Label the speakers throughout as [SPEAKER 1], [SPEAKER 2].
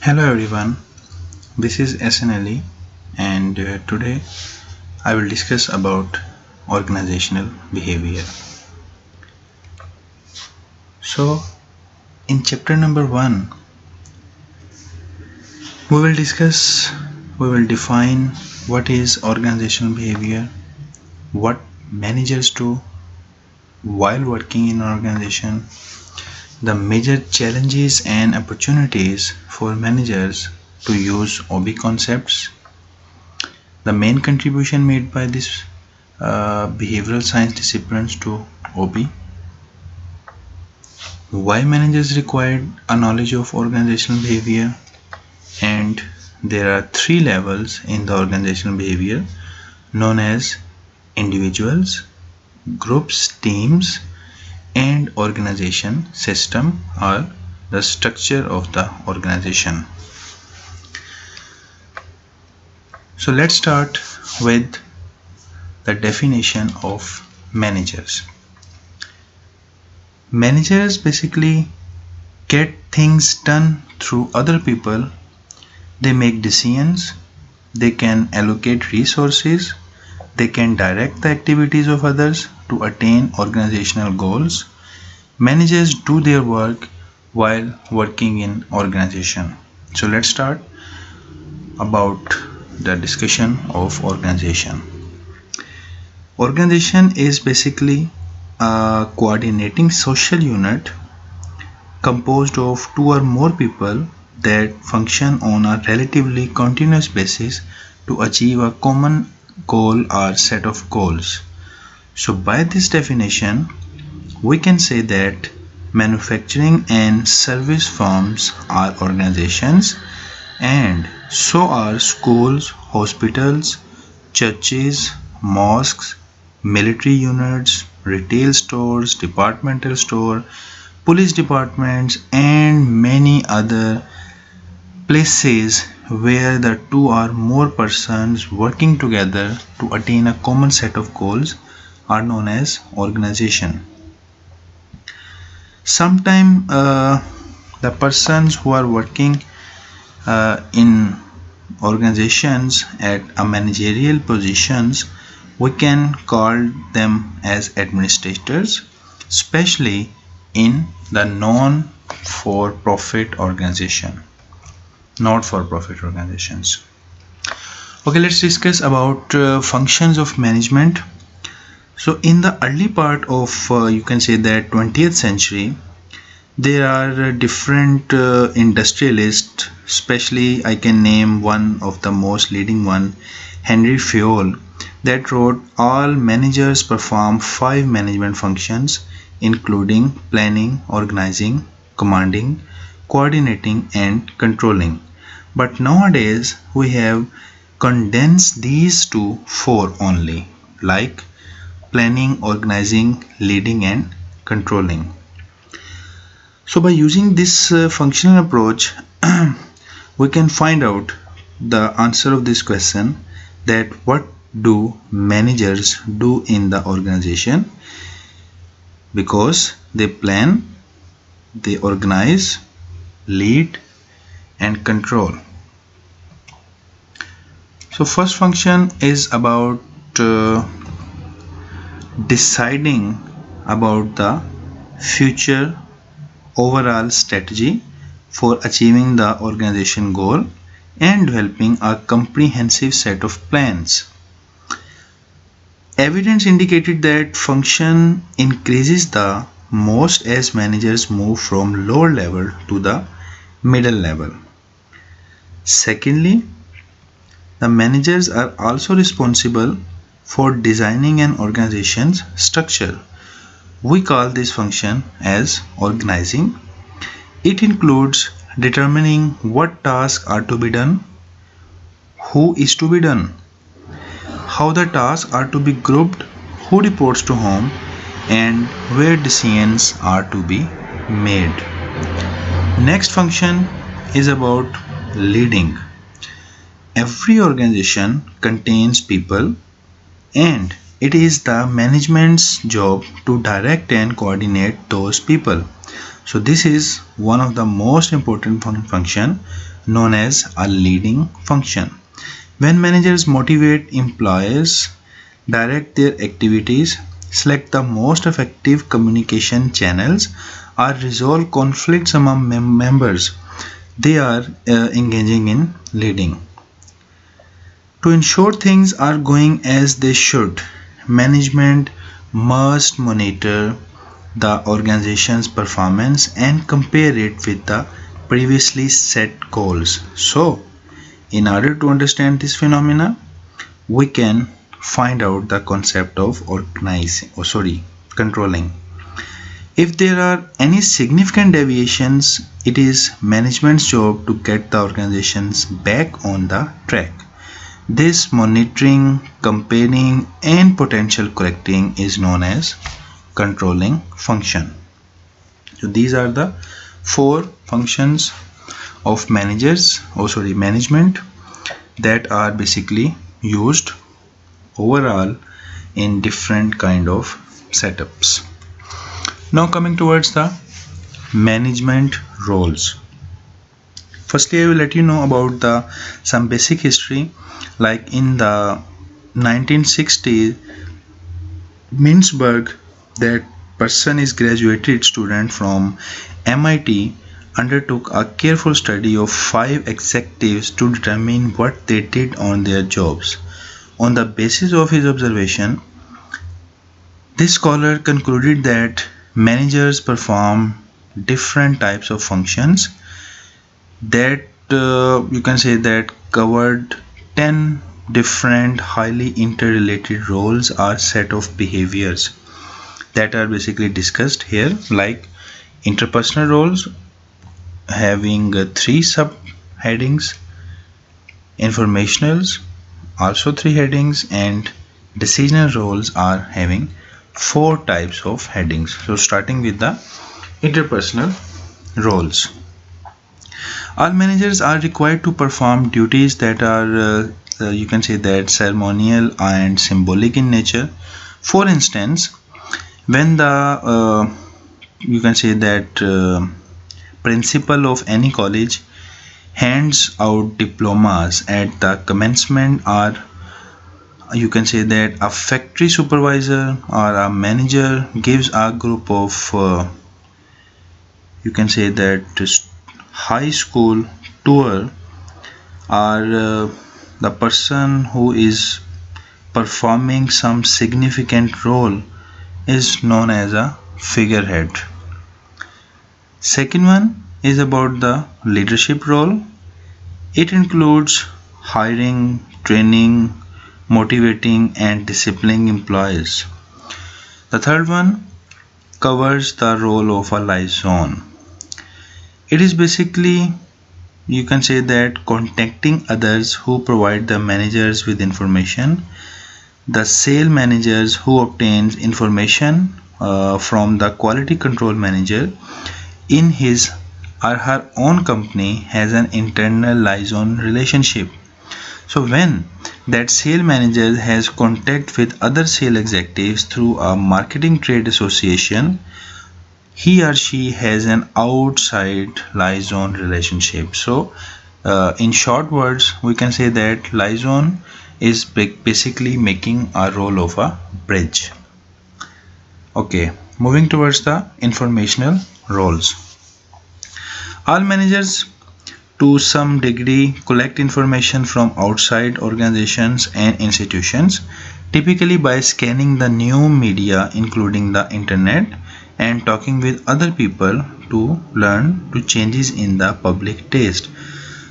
[SPEAKER 1] Hello everyone, this is SNLE and today I will discuss about organizational behavior. So in chapter number 1 we will define what is organizational behavior, what managers do while working in an organization, the major challenges and opportunities for managers to use OB concepts, the main contribution made by this behavioral science disciplines to OB, why managers required a knowledge of organizational behavior, and there are 3 levels in the organizational behavior known as individuals, groups, teams, and organization system or the structure of the organization. So let's start with the definition of managers. Managers basically get things done through other people. They make decisions, they can allocate resources, they can direct the activities of others to attain organizational goals. Managers do their work while working in organization. So let's start about the discussion of organization. Organization is basically a coordinating social unit composed of 2 or more people that function on a relatively continuous basis to achieve a common goal or set of goals. So by this definition, we can say that manufacturing and service firms are organizations, and so are schools, hospitals, churches, mosques, military units, retail stores, departmental store, police departments, and many other places where the 2 or more persons working together to attain a common set of goals are known as organization. Sometimes the persons who are working in organizations at a managerial positions, we can call them as administrators, especially in the non-for-profit organizations. Okay, let's discuss about functions of management. So in the early part of you can say that 20th century, there are different industrialists, especially I can name one of the most leading one, Henry Fayol, that wrote all managers perform 5 management functions including planning, organizing, commanding, coordinating, and controlling. But nowadays we have condensed these to 4 only, like planning, organizing, leading, and controlling. So by using this functional approach, we can find out the answer of this question, that what do managers do in the organization, because they plan, they organize, lead, and control. So first function is about deciding about the future overall strategy for achieving the organization goal and developing a comprehensive set of plans. Evidence indicated that function increases the most as managers move from lower level to the middle level. Secondly, the managers are also responsible for designing an organization's structure. We call this function as organizing. It includes determining what tasks are to be done, who is to be done, how the tasks are to be grouped, who reports to whom, and where decisions are to be made. Next function is about leading. Every organization contains people, and it is the management's job to direct and coordinate those people. So this is one of the most important function known as a leading function. When managers motivate employees, direct their activities, select the most effective communication channels, or resolve conflicts among members, they are engaging in leading. To ensure things are going as they should, management must monitor the organization's performance and compare it with the previously set goals. So, in order to understand this phenomena, we can find out the concept of controlling. If there are any significant deviations, it is management's job to get the organizations back on the track. This monitoring, comparing, and potential correcting is known as controlling function. So these are the 4 functions of management that are basically used overall in different kind of setups. Now coming towards the management roles. Firstly, I will let you know about some basic history. Like in the 1960s, Mintzberg, that person is graduated student from MIT, undertook a careful study of 5 executives to determine what they did on their jobs. On the basis of his observation, this scholar concluded that managers perform different types of functions that you can say that covered 10 different highly interrelated roles or set of behaviors that are basically discussed here, like interpersonal roles having 3 subheadings, informationals also 3 headings, and decisional roles are having 4 types of headings. So starting with the interpersonal roles. All managers are required to perform duties that are you can say that ceremonial and symbolic in nature. For instance, when the you can say that principal of any college hands out diplomas at the commencement, or you can say that a factory supervisor or a manager gives a group of you can say that high school tour, or the person who is performing some significant role is known as a figurehead. Second one is about the leadership role. It includes hiring, training, motivating, and disciplining employees. The third one covers the role of a liaison. It is basically, you can say that, contacting others who provide the managers with information. The sales managers who obtains information from the quality control manager in his or her own company has an internal liaison relationship. So when that sales manager has contact with other sales executives through a marketing trade association, he or she has an outside liaison relationship. So in short words, we can say that liaison is basically making a role of a bridge. Okay, moving towards the informational roles. All managers to some degree collect information from outside organizations and institutions, typically by scanning the new media including the internet and talking with other people to learn to changes in the public taste.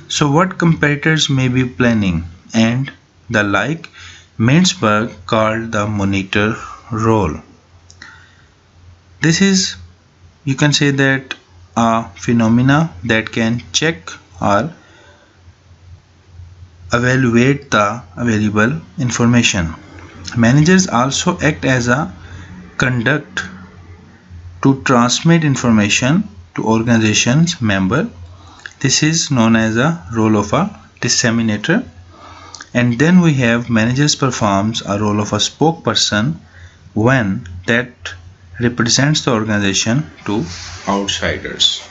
[SPEAKER 1] So what competitors may be planning and the like, Mintzberg called the monitor role. This is, you can say that, a phenomena that can check or evaluate the available information. Managers also act as a conduct to transmit information to organization's member. This is known as a role of a disseminator. And then we have managers performs a role of a spokesperson when that represents the organization to outsiders.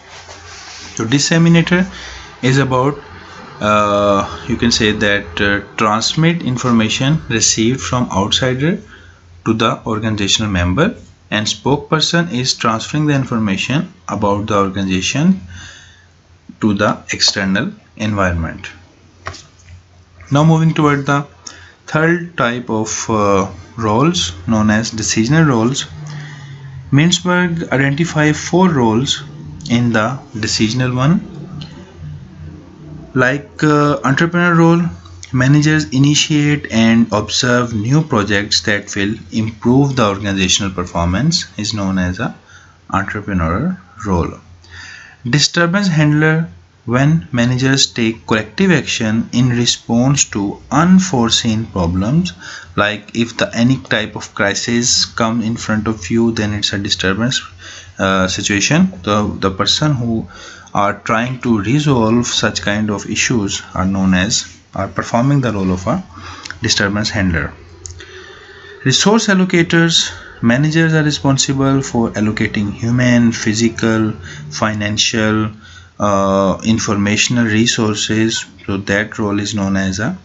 [SPEAKER 1] So disseminator is about you can say that transmit information received from outsider to the organizational member, and spokesperson is transferring the information about the organization to the external environment. Now moving toward the third type of roles known as decisional roles. Mintzberg identified 4 roles in the decisional one. Like entrepreneur role, managers initiate and observe new projects that will improve the organizational performance, is known as a entrepreneur role. Disturbance handler, when managers take corrective action in response to unforeseen problems, like if any type of crisis come in front of you, then it's a disturbance situation. The person who are trying to resolve such kind of issues are performing the role of a disturbance handler. Resource allocators, managers are responsible for allocating human, physical, financial, informational resources, so that role is known as a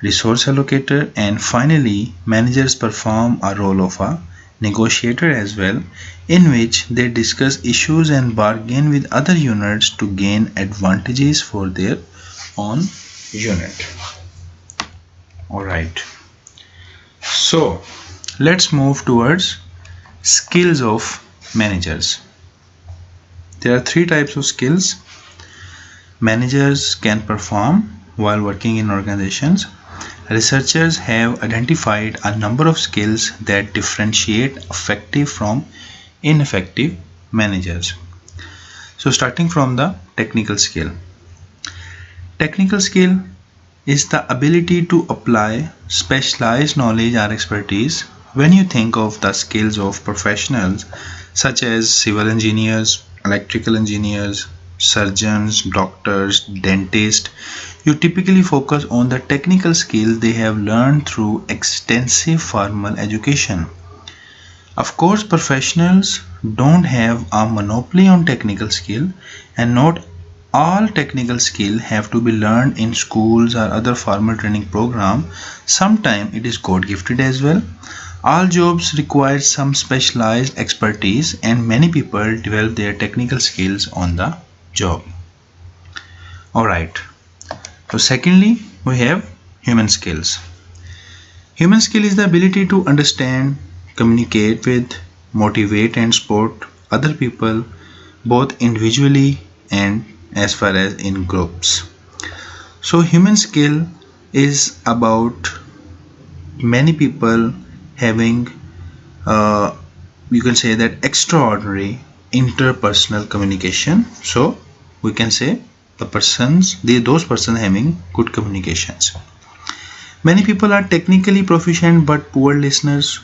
[SPEAKER 1] resource allocator. And finally, managers perform a role of a negotiator as well, in which they discuss issues and bargain with other units to gain advantages for their own unit. Alright, so let's move towards skills of managers. There are 3 types of skills managers can perform while working in organizations. Researchers have identified a number of skills that differentiate effective from ineffective managers. So starting from the technical skill. Technical skill is the ability to apply specialized knowledge or expertise. When you think of the skills of professionals such as civil engineers, electrical engineers, surgeons, doctors, dentists, you typically focus on the technical skill they have learned through extensive formal education. Of course, professionals don't have a monopoly on technical skill, and not all technical skill have to be learned in schools or other formal training program. Sometimes it is God-gifted as well. All jobs require some specialized expertise, and many people develop their technical skills on the job. Alright, so secondly, we have human skills. Human skill is the ability to understand, communicate with, motivate and support other people, both individually and as far as in groups. So human skill is about many people having you can say that extraordinary interpersonal communication. So we can say those persons having good communications. Many people are technically proficient but poor listeners,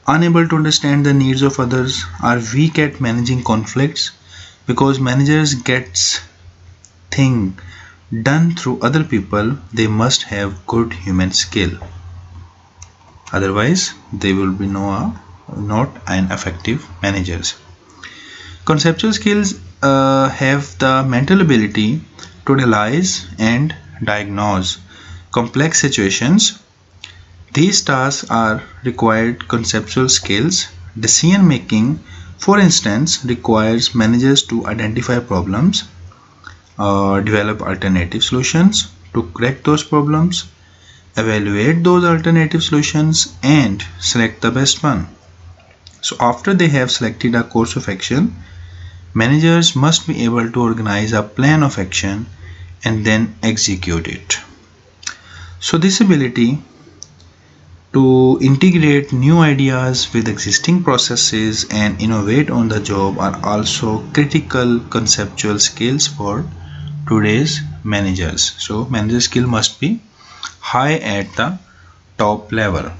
[SPEAKER 1] unable to understand the needs of others, are weak at managing conflicts, because managers gets things done through other people. They must have good human skill, otherwise they will be not an effective managers. Conceptual skills have the mental ability to analyze and diagnose complex situations. These tasks are required conceptual skills. Decision making, for instance, requires managers to identify problems, develop alternative solutions to correct those problems, evaluate those alternative solutions and select the best one. So after they have selected a course of action, managers must be able to organize a plan of action and then execute it. So this ability to integrate new ideas with existing processes and innovate on the job are also critical conceptual skills for today's managers. So manager skill must be high at the top level.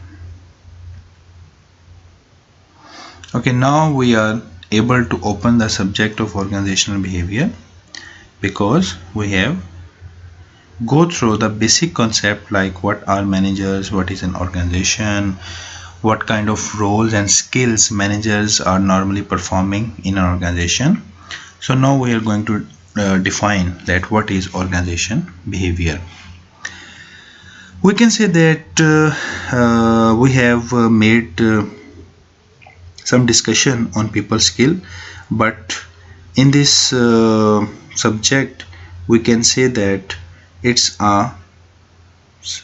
[SPEAKER 1] Okay, now we are able to open the subject of organizational behavior, because we have go through the basic concept like what are managers, what is an organization, what kind of roles and skills managers are normally performing in an organization. So now we are going to define that what is organization behavior. We can say that we have made some discussion on people skill, but in this subject we can say that it's a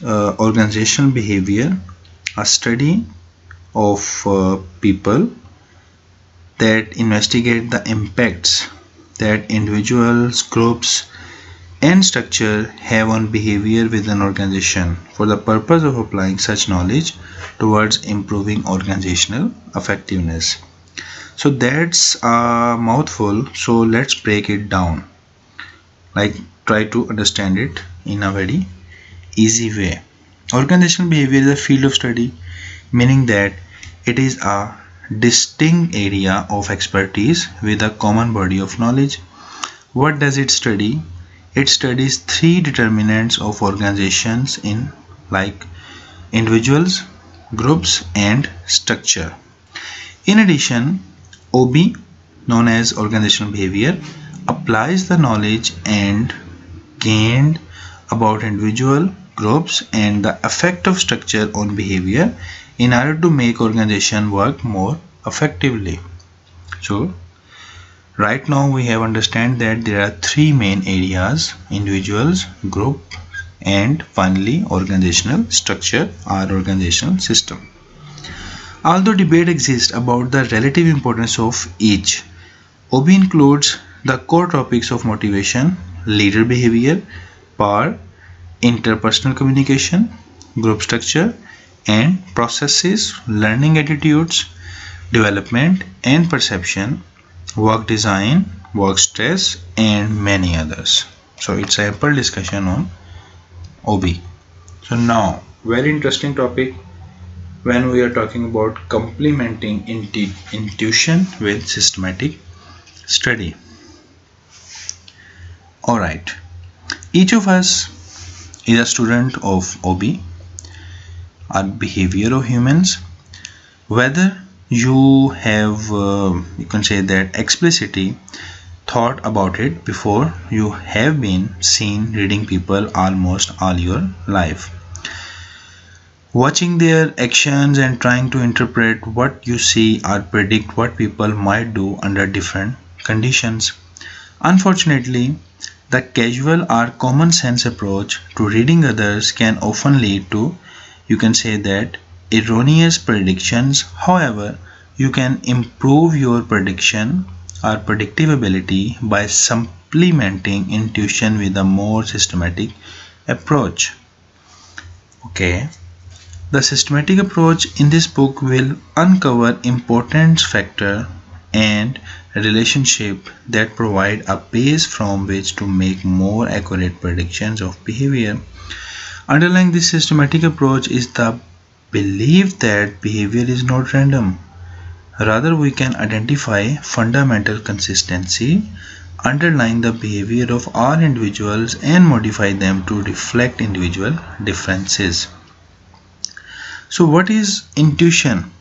[SPEAKER 1] organizational behavior, a study of people that investigate the impacts that individuals, groups and structure have on behavior within an organization for the purpose of applying such knowledge towards improving organizational effectiveness. So that's a mouthful, so let's break it down, like try to understand it in a very easy way. Organizational behavior is a field of study, meaning that it is a distinct area of expertise with a common body of knowledge. What does it study? It studies three determinants of organizations in like individuals, groups and structure. In addition, OB, known as organizational behavior, applies the knowledge and gained about individual, groups and the effect of structure on behavior in order to make organization work more effectively. So right now we have understand that there are three main areas: individuals, group and finally organizational structure or organizational system. Although debate exists about the relative importance of each, OB includes the core topics of motivation, leader behavior, power, interpersonal communication, group structure and processes, learning attitudes, development and perception, work design, work stress and many others. So it's a ample discussion on OB. So now very interesting topic when we are talking about complementing intuition with systematic study. Alright, each of us is a student of OB, or behavior of humans. Whether you have you can say that explicitly thought about it before, you have been seen reading people almost all your life, watching their actions and trying to interpret what you see or predict what people might do under different conditions. Unfortunately, the casual or common sense approach to reading others can often lead to, you can say that, erroneous predictions. However, you can improve your prediction or predictive ability by supplementing intuition with a more systematic approach. Okay. The systematic approach in this book will uncover important factors and relationships that provide a base from which to make more accurate predictions of behavior. Underlying this systematic approach is the belief that behavior is not random. Rather, we can identify fundamental consistency underlying the behavior of all individuals and modify them to reflect individual differences. So what is intuition?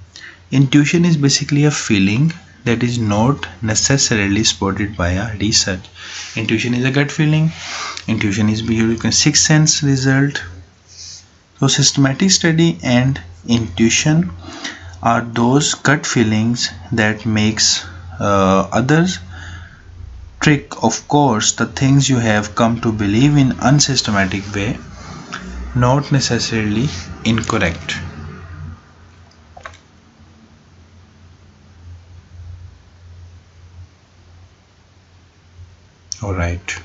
[SPEAKER 1] Intuition is basically a feeling that is not necessarily supported by a research. Intuition is a gut feeling. Intuition is a sixth sense result. So systematic study and intuition are those gut feelings that makes others trick, of course, the things you have come to believe in unsystematic way, not necessarily incorrect. Alright.